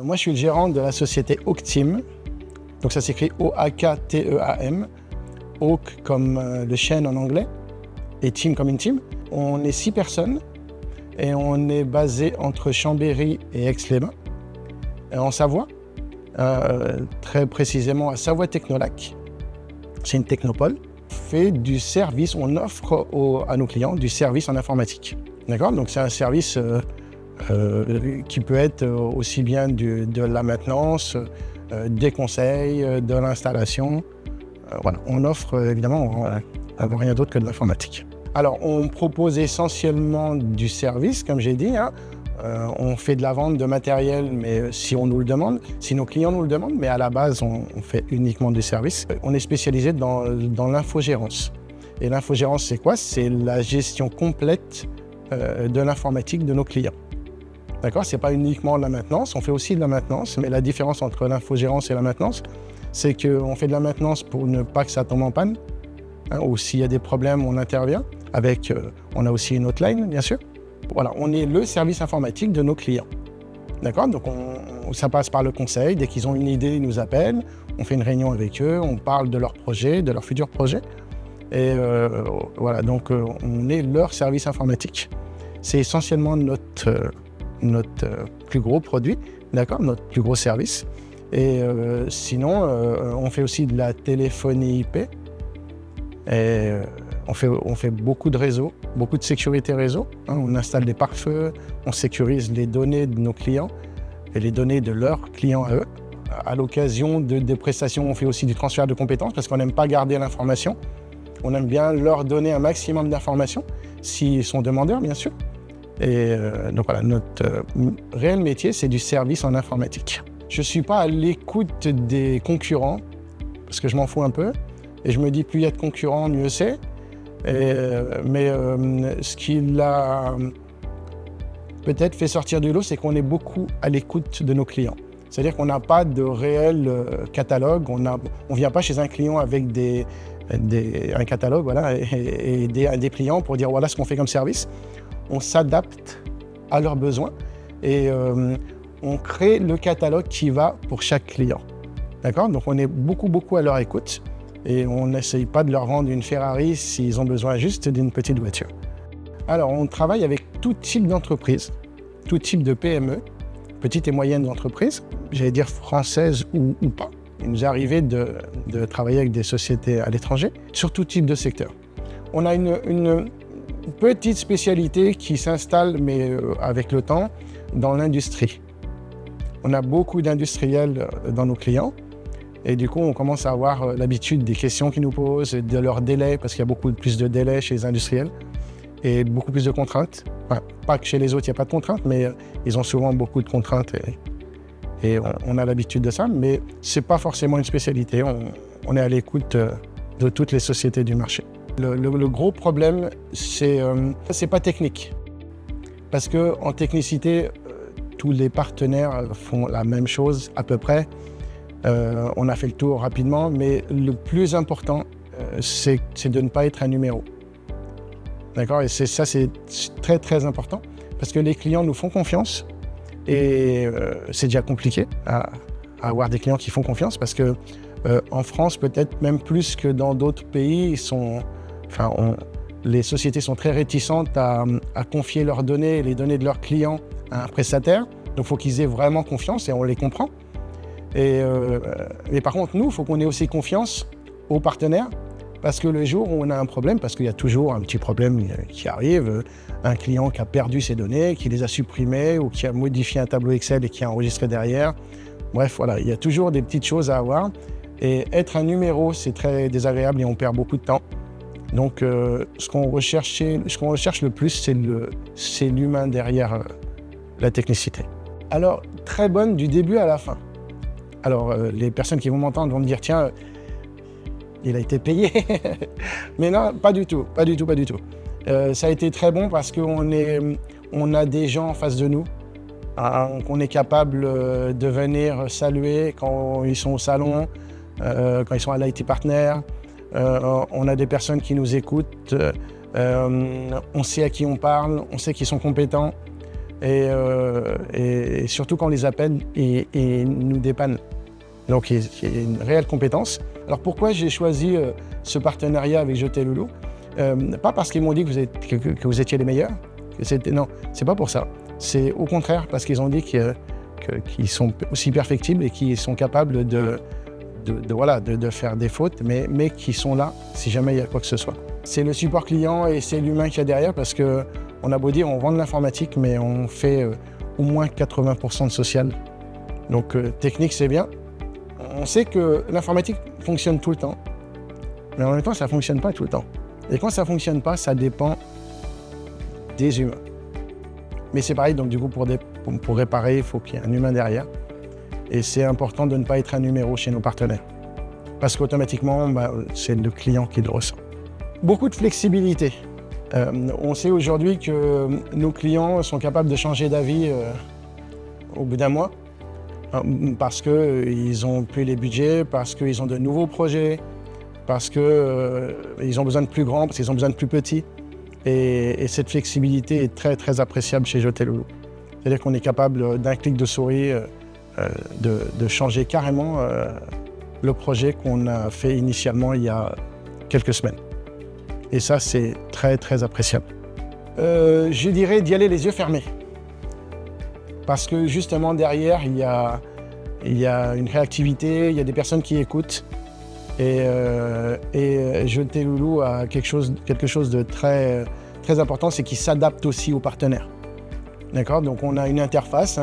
Moi, je suis le gérant de la société Oakteam. Donc ça s'écrit O-A-K-T-E-A-M. Oak comme le chêne en anglais et team comme une team. On est 6 personnes et on est basé entre Chambéry et Aix-les-Bains, en Savoie, très précisément à Savoie-Technolac. C'est une technopole. On fait du service, on offre à nos clients du service en informatique. D'accord? Donc c'est un service qui peut être aussi bien de la maintenance, des conseils, de l'installation. Voilà, on offre évidemment rien d'autre que de l'informatique. Alors, on propose essentiellement du service, comme j'ai dit. On fait de la vente de matériel, mais si on nous le demande, si nos clients nous le demandent, mais à la base, on fait uniquement du service. On est spécialisé dans l'infogérance. Et l'infogérance, c'est quoi? C'est la gestion complète de l'informatique de nos clients. D'accord? C'est pas uniquement de la maintenance, on fait aussi de la maintenance, mais la différence entre l'infogérance et la maintenance, c'est qu'on fait de la maintenance pour ne pas que ça tombe en panne, ou s'il y a des problèmes, on intervient. On a aussi une hotline, bien sûr. Voilà, on est le service informatique de nos clients. D'accord? Donc, ça passe par le conseil. Dès qu'ils ont une idée, ils nous appellent. On fait une réunion avec eux, on parle de leurs projets, de leurs futurs projets. Et voilà, donc on est leur service informatique. C'est essentiellement notre plus gros produit, d'accord? Notre plus gros service. Et sinon, on fait aussi de la téléphonie IP. Et on fait beaucoup de réseaux, beaucoup de sécurité réseau. On installe des pare-feux, on sécurise les données de nos clients et les données de leurs clients à eux. À l'occasion des prestations, on fait aussi du transfert de compétences parce qu'on n'aime pas garder l'information. On aime bien leur donner un maximum d'informations, s'ils sont demandeurs, bien sûr. Et donc voilà, notre réel métier, c'est du service en informatique. Je ne suis pas à l'écoute des concurrents, parce que je m'en fous un peu. Et je me dis, plus il y a de concurrents, mieux c'est. Mais ce qui l'a peut-être fait sortir du lot, c'est qu'on est beaucoup à l'écoute de nos clients. C'est-à-dire qu'on n'a pas de réel catalogue. On ne vient pas chez un client avec un catalogue voilà, et des clients pour dire voilà ce qu'on fait comme service. On s'adapte à leurs besoins et on crée le catalogue qui va pour chaque client. D'accord? Donc on est beaucoup à leur écoute et on n'essaye pas de leur vendre une Ferrari s'ils ont besoin juste d'une petite voiture. Alors on travaille avec tout type d'entreprise, tout type de PME, petites et moyennes entreprises, j'allais dire françaises ou pas. Il nous est arrivé de travailler avec des sociétés à l'étranger sur tout type de secteur. On a une petite spécialité qui s'installe, mais avec le temps, dans l'industrie. On a beaucoup d'industriels dans nos clients et du coup, on commence à avoir l'habitude des questions qu'ils nous posent, de leurs délais, parce qu'il y a beaucoup plus de délais chez les industriels et beaucoup plus de contraintes. Enfin, pas que chez les autres, il n'y a pas de contraintes, mais ils ont souvent beaucoup de contraintes et on a l'habitude de ça, mais ce n'est pas forcément une spécialité. On est à l'écoute de toutes les sociétés du marché. Le gros problème, c'est pas technique. Parce qu'en technicité, tous les partenaires font la même chose à peu près. On a fait le tour rapidement, mais le plus important, c'est de ne pas être un numéro. D'accord? Et ça, c'est très important. Parce que les clients nous font confiance. Et c'est déjà compliqué à avoir des clients qui font confiance. Parce que en France, peut-être même plus que dans d'autres pays, les sociétés sont très réticentes à confier leurs données, les données de leurs clients à un prestataire. Donc, il faut qu'ils aient vraiment confiance et on les comprend. Mais par contre, nous, il faut qu'on ait aussi confiance aux partenaires parce que le jour où on a un problème, parce qu'il y a toujours un petit problème qui arrive, un client qui a perdu ses données, qui les a supprimées ou qui a modifié un tableau Excel et qui a enregistré derrière. Bref, voilà, il y a toujours des petites choses à avoir. Et être un numéro, c'est très désagréable et on perd beaucoup de temps. Donc, ce qu'on recherche le plus, c'est l'humain derrière la technicité. Alors, très bonne du début à la fin. Alors, les personnes qui vont m'entendre vont me dire, tiens, il a été payé. Mais non, pas du tout. Ça a été très bon parce qu'on a des gens en face de nous, qu'on est capable de venir saluer quand ils sont au salon, quand ils sont à l'IT Partner. On a des personnes qui nous écoutent, on sait à qui on parle, on sait qu'ils sont compétents. et surtout quand on les appelle et nous dépannent. Donc il y a une réelle compétence. Alors pourquoi j'ai choisi ce partenariat avec Joteloulou? Pas parce qu'ils m'ont dit que vous étiez les meilleurs, non, c'est pas pour ça. C'est au contraire parce qu'ils ont dit qu'ils sont aussi perfectibles et qu'ils sont capables de faire des fautes, mais qui sont là si jamais il y a quoi que ce soit. C'est le support client et c'est l'humain qu'il y a derrière, parce qu'on a beau dire on vend de l'informatique, mais on fait au moins 80% de social. Donc technique, c'est bien. On sait que l'informatique fonctionne tout le temps, mais en même temps, ça ne fonctionne pas tout le temps. Et quand ça ne fonctionne pas, ça dépend des humains. Mais c'est pareil, donc du coup, pour réparer, il faut qu'il y ait un humain derrière. Et c'est important de ne pas être un numéro chez nos partenaires. Parce qu'automatiquement, c'est le client qui le ressent. Beaucoup de flexibilité. On sait aujourd'hui que nos clients sont capables de changer d'avis au bout d'un mois. Parce qu'ils n'ont plus les budgets, parce qu'ils ont de nouveaux projets, parce qu'ils ont besoin de plus grands, parce qu'ils ont besoin de plus petits. Et cette flexibilité est très, très appréciable chez Joteloulou. C'est-à-dire qu'on est capable, d'un clic de souris, de changer carrément le projet qu'on a fait initialement il y a quelques semaines. Et ça, c'est très, très appréciable. Je dirais d'y aller les yeux fermés. Parce que justement, derrière, il y a une réactivité, il y a des personnes qui écoutent. Et Joteloulou a quelque chose de très, très important, c'est qu'il s'adapte aussi aux partenaires. D'accord? Donc on a une interface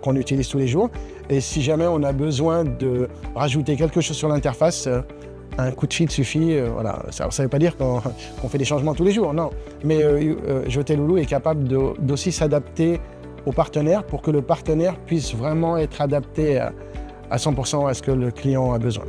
qu'on utilise tous les jours. Et si jamais on a besoin de rajouter quelque chose sur l'interface, un coup de fil suffit. Voilà. Ça ne veut pas dire qu'on fait des changements tous les jours, non. Mais Joteloulou est capable d'aussi s'adapter aux partenaires pour que le partenaire puisse vraiment être adapté à 100% à ce que le client a besoin.